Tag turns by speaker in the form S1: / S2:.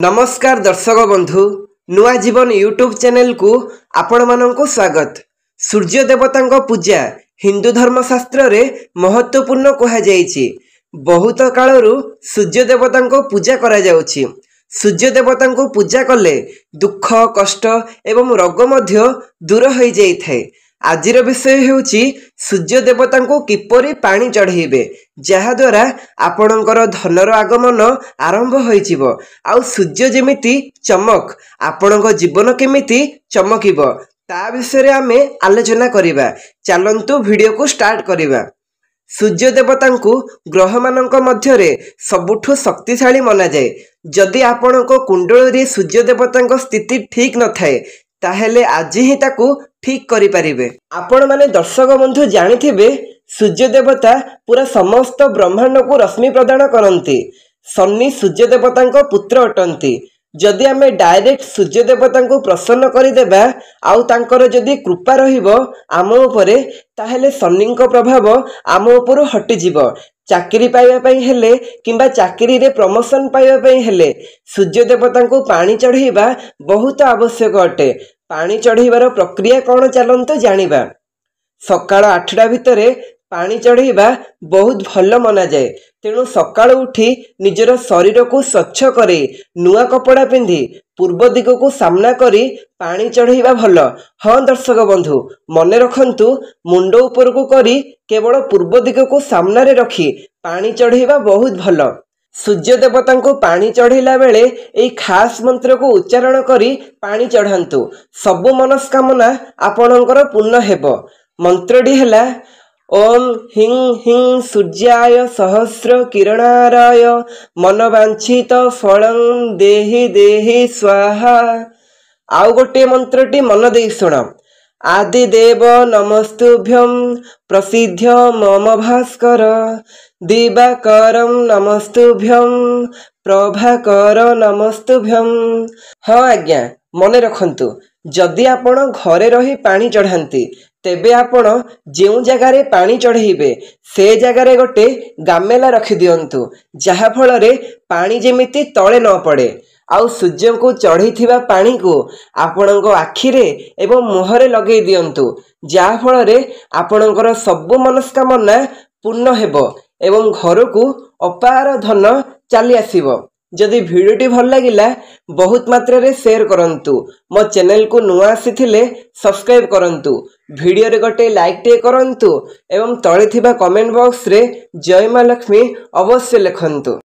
S1: नमस्कार दर्शक बंधु नुआ जीवन यूट्यूब चैनल को आपण मानंको स्वागत। सूर्य देवता पूजा हिंदू धर्मशास्त्र रे महत्वपूर्ण कहा जायछि। बहुत कालरू सूर्य देवता पूजा करा जाउछि। सूर्य देवता पूजा कले दुख कष्ट एवं रोग मध्य दूर हो जाइए। आजिर विषय हेउछि सूर्य देवता किपरि पानी चढ़ेबे जहाद्वारा आपणकर धनर आगमन आरंभ होइजिवो आउ सूर्य जेमिति चमक आपणक जीवन केमिति चमकिबो ता विषय आमे आलोचना करिबा। चलंतु वीडियो को स्टार्ट करिबा। सूर्य देवता ग्रह मानक मध्यरे सबुठु शक्तिशाली मना जाए। जदि आपणक कुंडली सूर्य देवता स्थिति ठीक न थाए ताहेले आज ही ताकू ठीक करि परिबे। आपण माने दर्शक बंधु जानिथिबे सूर्य देवता पूरा समस्त ब्रह्मांड को रश्मि प्रदान करती। शनि सूर्य देवता पुत्र अटंती। जदि आमे डायरेक्ट सूर्य देवता को प्रसन्न करदेबा आउ तांकर जदि कृपा रहिबो आम उपरे ताहेले शनि प्रभाव आम उपरु हटि जिवो। चाकरी पाइबा पई हेले किंबा चाकरी रे प्रमोशन पाइबा पई हेले सूर्य देवता को पानी चढ़ेबा बहुत आवश्यक अटे। पानी चढ़ेबार प्रक्रिया कौन चलंतु जानिबा। सकाळ 8टा भितरे पानी चढ़ेबा बहुत भल मना जाए। तेणु सकाळ उठी निजर शरीर को स्वच्छ करे नुआ कपड़ा पिंधि पूर्व दिग को सामना करी पानी चढ़ेबा भल। हाँ दर्शक बंधु मने रखंतु मुंड ऊपर को करी केवल पूर्व दिग को सामना रे रखी पानी चढ़ेबा बहुत भल। सूर्य देवता को पानी चढ़ेला बेले एई खास मंत्र को उच्चारण करी पानी चढ़ांतु। सबु मनस्कामना आपणकर पूर्ण हेबो। मंत्रटी हैला ओम हिं हिं सूर्याय सहस्र किरणाराय मनवांछित फलं देहि देहि स्वाहा। आउ गोटे मंत्रटी मन देई सुण। आदिदेव नमस्तुभ्यं प्रसिद्ध मम भास्कर दिवाकरं नमस्तुभ्यं प्रभाकर नमस्तुभ्यं। हाँ आज्ञा मने रखंतु जदि आपण घरे रही पानी चढ़ांती तेबे आपण जेउ जगारे पानी चढ़ेबे से जगारे गोटे गामेला रखि दियंतु जहा फलरे पानी जेमिति तळे न पड़े। आउ सूर्य को चढ़ीथिबा पानी को आपणक आखिरे एवं मुहरे लगे दियंतु जहा फलरे आपणकर सब मनस्कामना पूर्ण हेबो एवं घर को अपार धन चली आसीबो। जदि भिडियोटी भल लगिला बहुत मात्रा रे शेयर करंतु। मो चैनल को नुआ आसीथिले सब्सक्राइब करंतु। वीडियो रे गोटे लाइक टे करंतु एवं तळे थिबा कमेंट बॉक्स रे जय मां लक्ष्मी अवश्य लिखंतु।